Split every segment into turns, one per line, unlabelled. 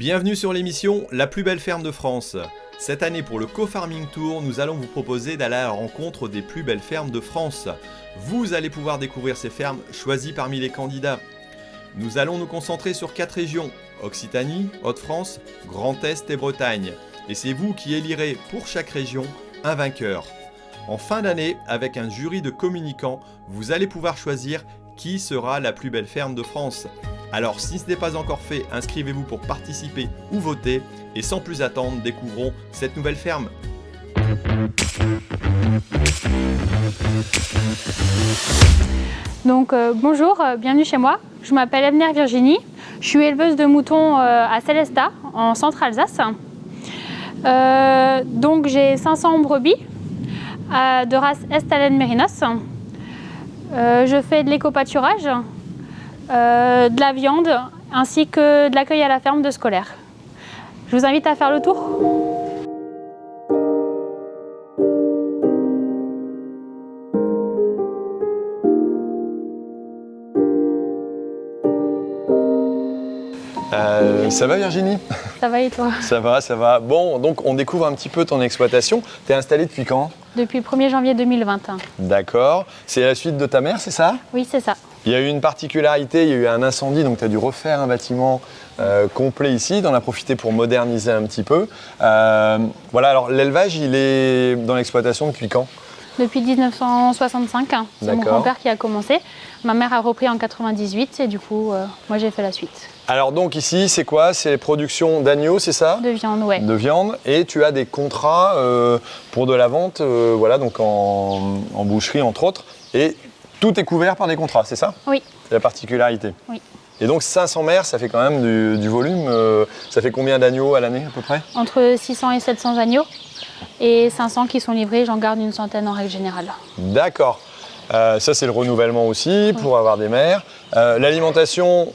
Bienvenue sur l'émission La plus belle ferme de France. Cette année pour le Co-Farming Tour, nous allons vous proposer d'aller à la rencontre des plus belles fermes de France. Vous allez pouvoir découvrir ces fermes choisies parmi les candidats. Nous allons nous concentrer sur 4 régions, Occitanie, Hauts-de-France, Grand Est et Bretagne. Et c'est vous qui élirez pour chaque région un vainqueur. En fin d'année, avec un jury de communicants, vous allez pouvoir choisir qui sera la plus belle ferme de France. Alors si ce n'est pas encore fait, inscrivez-vous pour participer ou voter. Et sans plus attendre, découvrons cette nouvelle ferme.
Donc bonjour, bienvenue chez moi. Je m'appelle Ebner Virginie. Je suis éleveuse de moutons à Célestat, en Centre-Alsace. Donc j'ai 500 brebis de race Estalen Mérinos. Je fais de l'éco-pâturage, de la viande ainsi que de l'accueil à la ferme de scolaires. Je vous invite à faire le tour.
Ça va Virginie?
Ça va et toi?
Ça va, ça va. Bon, donc on découvre un petit peu ton exploitation. T'es installée depuis quand?
Depuis le 1er janvier 2021.
D'accord. C'est la suite de ta mère, c'est ça?
Oui, c'est ça.
Il y a eu une particularité, il y a eu un incendie, donc tu as dû refaire un bâtiment complet ici, t'en as profité pour moderniser un petit peu. Voilà, alors l'élevage, il est dans l'exploitation depuis quand?
Depuis 1965, c'est mon grand-père qui a commencé. Ma mère a repris en 98 et du coup, moi j'ai fait la suite.
Alors donc ici, c'est quoi? C'est production d'agneaux, c'est ça?
De viande, ouais.
De viande. Et tu as des contrats pour de la vente, voilà, donc en boucherie entre autres. Et tout est couvert par des contrats, c'est ça?
Oui.
C'est la particularité.
Oui.
Et donc 500 mères, ça fait quand même du volume. Ça fait combien d'agneaux à l'année à peu près?
Entre 600 et 700 agneaux. Et 500 qui sont livrés, j'en garde une centaine en règle générale.
D'accord. Ça, c'est le renouvellement aussi pour avoir des mères. L'alimentation,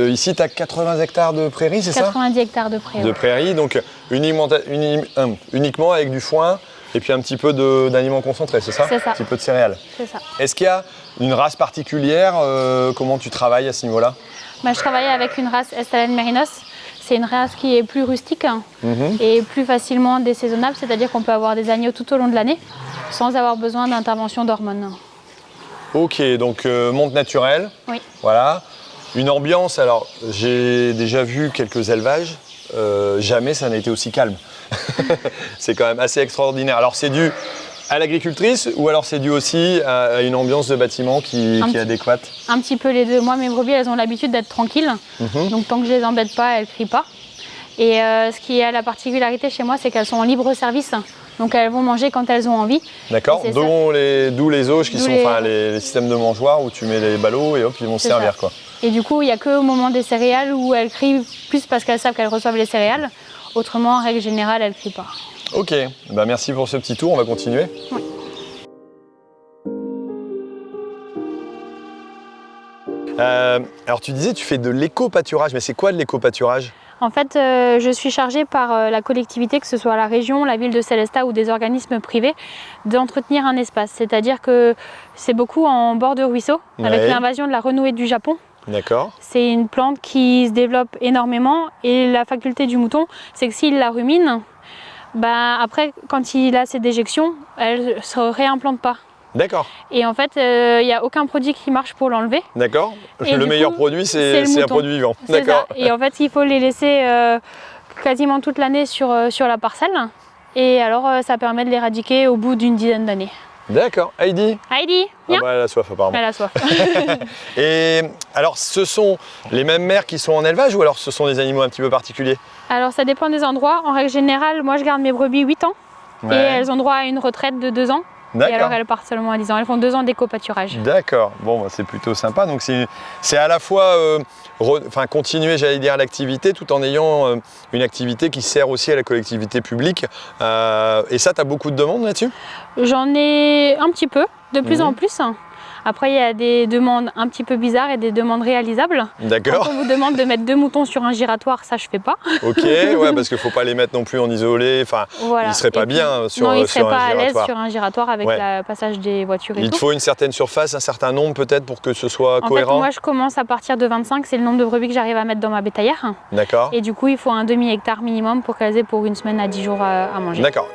ici, tu as 80 hectares de prairies, c'est ça?
90 hectares de prairies.
De prairies, donc uniquement avec du foin et puis un petit peu d'aliments concentrés, c'est ça?
C'est ça.
Un petit peu de céréales.
C'est ça.
Est-ce qu'il y a une race particulière? Comment tu travailles à ce niveau-là?
Je travaille avec une race Estalen Mérinos. C'est une race qui est plus rustique et plus facilement désaisonnable, c'est-à-dire qu'on peut avoir des agneaux tout au long de l'année sans avoir besoin d'intervention d'hormones.
Ok, donc monte naturelle.
Oui.
Voilà. Une ambiance, alors j'ai déjà vu quelques élevages, jamais ça n'a été aussi calme. C'est quand même assez extraordinaire. Alors c'est dû à l'agricultrice ou alors c'est dû aussi à une ambiance de bâtiment qui est adéquate? Un
petit peu les deux. Moi, mes brebis, elles ont l'habitude d'être tranquilles. Donc tant que je les embête pas, elles crient pas. Et ce qui a la particularité chez moi, c'est qu'elles sont en libre service. Donc elles vont manger quand elles ont envie. D'accord, d'où
les auges qui sont les systèmes de mangeoires où tu mets les ballots et hop, ils vont se servir, quoi.
Et du coup, il n'y a qu'au moment des céréales où elles crient plus parce qu'elles savent qu'elles reçoivent les céréales. Autrement, en règle générale, elles ne crient pas.
Ok, bah merci pour ce petit tour, on va continuer.
Oui.
Alors tu disais tu fais de l'éco-pâturage, mais c'est quoi de l'éco-pâturage?
En fait, je suis chargée par la collectivité, que ce soit la région, la ville de Célestat ou des organismes privés, d'entretenir un espace. C'est-à-dire que c'est beaucoup en bord de ruisseau, avec l'invasion de la renouée du Japon.
D'accord. C'est
une plante qui se développe énormément et la faculté du mouton, c'est que s'il la rumine, après, quand il a ses déjections, elle ne se réimplante pas.
D'accord.
Et en fait, il n'y a aucun produit qui marche pour l'enlever.
D'accord. Le meilleur produit, c'est un produit vivant.
D'accord. Et en fait, il faut les laisser quasiment toute l'année sur la parcelle. Et alors, ça permet de l'éradiquer au bout d'une dizaine d'années.
D'accord. Heidi,
viens.
Elle a soif apparemment.
Elle a soif.
Et alors, ce sont les mêmes mères qui sont en élevage ou alors ce sont des animaux un petit peu particuliers?
Alors, ça dépend des endroits. En règle générale, moi, je garde mes brebis 8 ans. Et elles ont droit à une retraite de 2 ans. Et alors elles partent seulement à 10 ans, elles font 2 ans d'éco-pâturage. D'accord, bon c'est plutôt sympa. Donc c'est à la fois continuer, j'allais dire, l'activité tout en ayant une activité qui sert aussi à la collectivité publique. Et ça, tu as beaucoup de demandes là-dessus? J'en ai un petit peu, de plus en plus. Après, il y a des demandes un petit peu bizarres et des demandes réalisables.
D'accord.
Quand on vous demande de mettre 2 moutons sur un giratoire, ça je fais pas.
Ok, ouais, parce qu'il ne faut pas les mettre non plus en isolé. Enfin,
voilà.
Ils ne seraient pas bien sur un giratoire.
Non, ils ne seraient pas à l'aise sur un giratoire avec le passage des voitures et tout.
Il te faut une certaine surface, un certain nombre peut-être pour que ce soit cohérent.
En fait, moi je commence à partir de 25, c'est le nombre de brebis que j'arrive à mettre dans ma bétaillère.
D'accord.
Et du coup, il faut un demi-hectare minimum pour qu'elles aient pour une semaine à 10 jours à manger.
D'accord.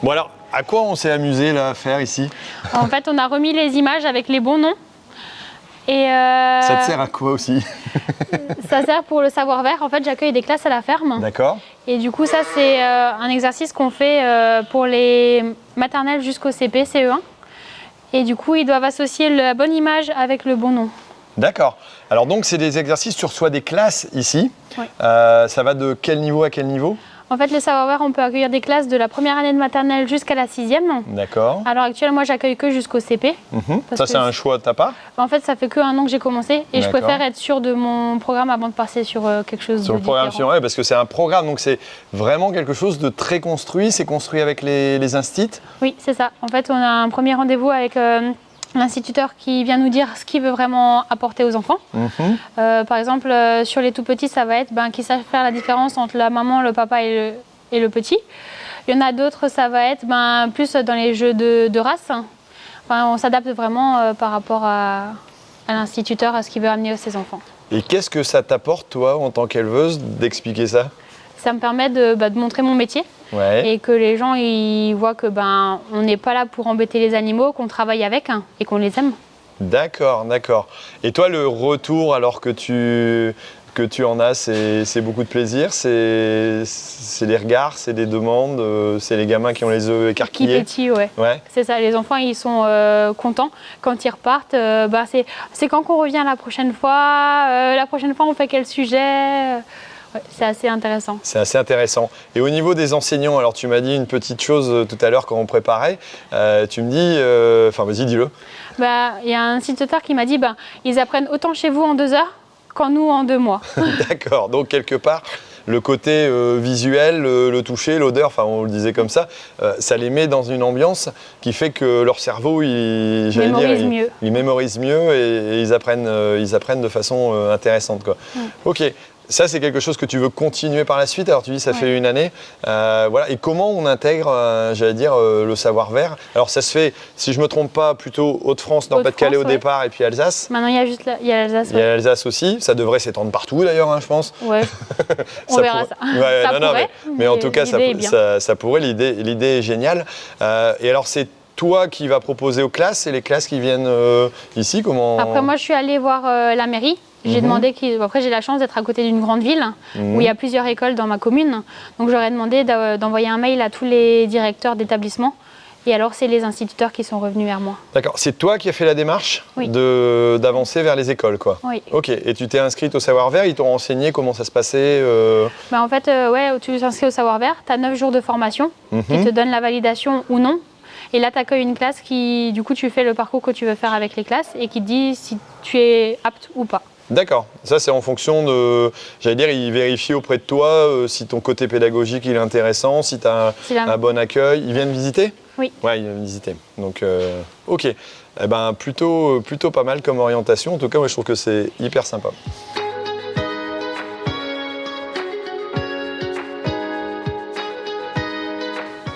Bon alors, à quoi on s'est amusé là à faire ici?
En fait, on a remis les images avec les bons noms. Et
ça te sert à quoi aussi?
Ça sert pour le savoir-faire. En fait, j'accueille des classes à la ferme.
D'accord.
Et du coup, ça, c'est un exercice qu'on fait pour les maternelles jusqu'au CP, CE1. Et du coup, ils doivent associer la bonne image avec le bon nom.
D'accord. Alors donc, c'est des exercices, tu reçois des classes ici.
Oui.
Ça va de quel niveau à quel niveau?
En fait, le savoir-faire, on peut accueillir des classes de la première année de maternelle jusqu'à la 6e.
D'accord.
À l'heure actuelle, moi, j'accueille que jusqu'au CP.
Ça, c'est un choix de ta part?
En fait, ça fait que 1 an que j'ai commencé et je préfère être sûre de mon programme avant de passer sur quelque chose de différent.
Sur le programme suivant, oui, parce que c'est un programme, donc c'est vraiment quelque chose de très construit. C'est construit avec les instits?
Oui, c'est ça. En fait, on a un premier rendez-vous avec l'instituteur qui vient nous dire ce qu'il veut vraiment apporter aux enfants. Par exemple, sur les tout petits, ça va être qu'ils savent faire la différence entre la maman, le papa et le petit. Il y en a d'autres, ça va être plus dans les jeux de race. Enfin, on s'adapte vraiment par rapport à l'instituteur, à ce qu'il veut amener à ses enfants.
Et qu'est-ce que ça t'apporte, toi, en tant qu'éleveuse, d'expliquer ça?
Ça me permet de montrer mon métier.
Ouais.
Et que les gens ils voient que on n'est pas là pour embêter les animaux, qu'on travaille avec et qu'on les aime.
D'accord, d'accord. Et toi, le retour alors que tu en as, c'est beaucoup de plaisir, c'est des regards, c'est des demandes, c'est les gamins qui ont les œufs écarquillés.
Qui pétillent, ouais. C'est ça, les enfants ils sont contents quand ils repartent. C'est quand qu'on revient la prochaine fois on fait quel sujet? C'est assez intéressant.
C'est assez intéressant. Et au niveau des enseignants, alors tu m'as dit une petite chose tout à l'heure quand on préparait. Tu me dis, enfin vas-y dis-le.
Il y a un instituteur qui m'a dit, ils apprennent autant chez vous en 2 heures qu'en nous en 2 mois.
D'accord, donc quelque part, le côté visuel, le toucher, l'odeur, enfin on le disait comme ça les met dans une ambiance qui fait que leur cerveau, il mémorise mieux et ils apprennent de façon intéressante, quoi. Ok. Ça, c'est quelque chose que tu veux continuer par la suite. Alors, tu dis, ça fait 1 année. Voilà. Et comment on intègre, le savoir-faire? Alors, ça se fait, si je ne me trompe pas, plutôt Hauts-de-France, Nord-Pas-de-Calais au départ, et puis Alsace.
Maintenant, il y a l'Alsace.
Il y a l'Alsace aussi. Ça devrait s'étendre partout, d'ailleurs, je pense.
Ouais. On verra ça.
Ouais,
ça pourrait,
mais en tout cas, ça pourrait. L'idée est géniale. Et alors, c'est toi qui vas proposer aux classes et les classes qui viennent ici, comment?
Après, moi, je suis allée voir la mairie. J'ai demandé après j'ai la chance d'être à côté d'une grande ville où il y a plusieurs écoles dans ma commune. Donc j'aurais demandé d'envoyer un mail à tous les directeurs d'établissement. Et alors c'est les instituteurs qui sont revenus vers moi. D'accord, c'est toi qui as fait la démarche d'avancer vers les écoles, quoi. Oui. Ok, et tu t'es inscrite au savoir-faire, ils t'ont renseigné comment ça se passait En fait, tu t'inscris au savoir-faire, tu as 9 jours de formation qui te donnent la validation ou non. Et là, tu accueilles une classe qui, du coup, tu fais le parcours que tu veux faire avec les classes et qui te dit si tu es apte ou pas. D'accord, ça c'est en fonction de, ils vérifient auprès de toi si ton côté pédagogique il est intéressant, si tu as un bon accueil. Ils viennent visiter? Oui. Ouais, ils viennent visiter. Donc, ok. Eh ben, plutôt pas mal comme orientation. En tout cas, moi je trouve que c'est hyper sympa.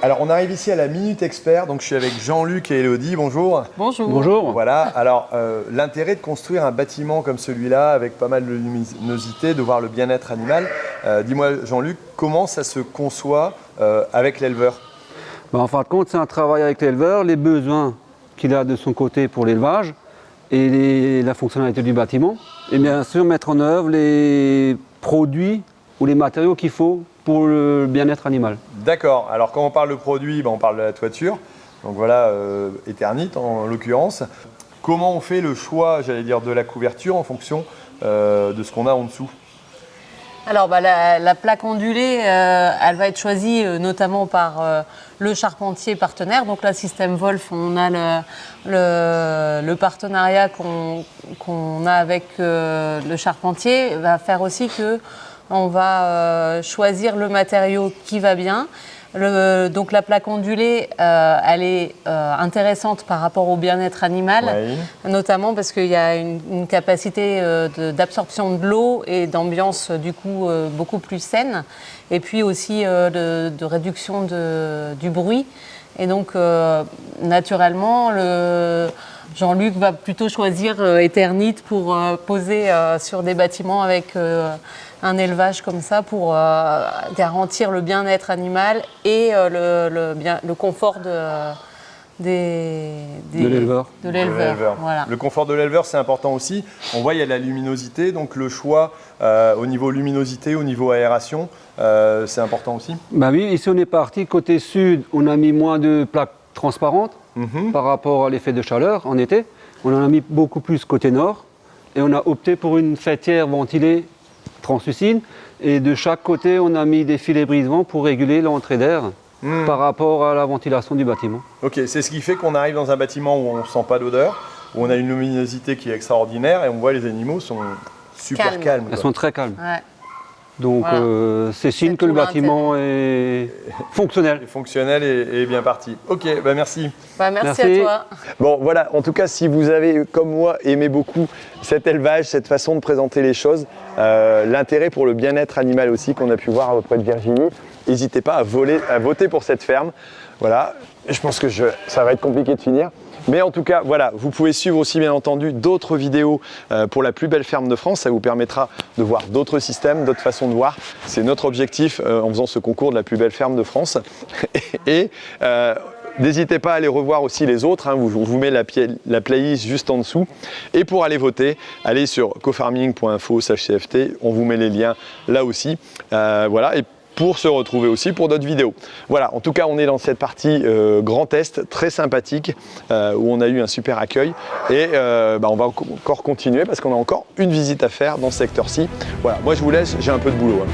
Alors, on arrive ici à la Minute Expert, donc je suis avec Jean-Luc et Élodie, bonjour. Bonjour. Bonjour. Voilà, alors l'intérêt de construire un bâtiment comme celui-là, avec pas mal de luminosité, de voir le bien-être animal, dis-moi Jean-Luc, comment ça se conçoit avec l'éleveur?
En fin de compte, c'est un travail avec l'éleveur, les besoins qu'il a de son côté pour l'élevage et la fonctionnalité du bâtiment. Et bien sûr, mettre en œuvre les produits ou les matériaux qu'il faut pour le bien-être animal. D'accord. Alors quand on parle de produits, on parle de la toiture. Donc voilà, Eternit en l'occurrence. Comment on fait le choix, de la couverture en fonction de ce qu'on a en dessous?
Alors la plaque ondulée, elle va être choisie notamment par le charpentier partenaire. Donc là, Système Wolf, on a le partenariat qu'on a avec le charpentier va faire aussi que on va choisir le matériau qui va bien. Donc la plaque ondulée, elle est intéressante par rapport au bien-être animal, notamment parce qu'il y a une capacité d'absorption de l'eau et d'ambiance du coup beaucoup plus saine, et puis aussi de réduction du bruit. Et donc naturellement, Jean-Luc va plutôt choisir Eternit pour poser sur des bâtiments avec un élevage comme ça pour garantir le bien-être animal et le confort de l'éleveur.
Voilà. Le confort de l'éleveur, c'est important aussi. On voit, il y a la luminosité, donc le choix au niveau luminosité, au niveau aération, c'est important aussi.
Bah oui, ici on est parti côté sud, on a mis moins de plaques transparentes par rapport à l'effet de chaleur en été. On en a mis beaucoup plus côté nord et on a opté pour une faîtière ventilée translucide, et de chaque côté on a mis des filets brise-vent pour réguler l'entrée d'air par rapport à la ventilation du bâtiment.
Ok, c'est ce qui fait qu'on arrive dans un bâtiment où on ne sent pas d'odeur, où on a une luminosité qui est extraordinaire et on voit les animaux sont super calmes.
Ils sont très calmes. Ouais. Donc c'est signe que le bâtiment est fonctionnel.
Fonctionnel et bien parti. Ok, bah merci.
Merci à toi.
Bon voilà, en tout cas si vous avez comme moi aimé beaucoup cet élevage, cette façon de présenter les choses, l'intérêt pour le bien-être animal aussi qu'on a pu voir auprès de Virginie, n'hésitez pas à voter pour cette ferme. Voilà, je pense que ça va être compliqué de finir. Mais en tout cas, voilà, vous pouvez suivre aussi bien entendu d'autres vidéos pour la plus belle ferme de France. Ça vous permettra de voir d'autres systèmes, d'autres façons de voir. C'est notre objectif en faisant ce concours de la plus belle ferme de France. Et n'hésitez pas à aller revoir aussi les autres. On vous met la playlist juste en dessous. Et pour aller voter, allez sur cofarming.info/CFT. On vous met les liens là aussi. Voilà. Et pour se retrouver aussi pour d'autres vidéos. Voilà, en tout cas on est dans cette partie Grand Est, très sympathique, où on a eu un super accueil et on va encore continuer parce qu'on a encore une visite à faire dans ce secteur-ci. Voilà, moi je vous laisse, j'ai un peu de boulot.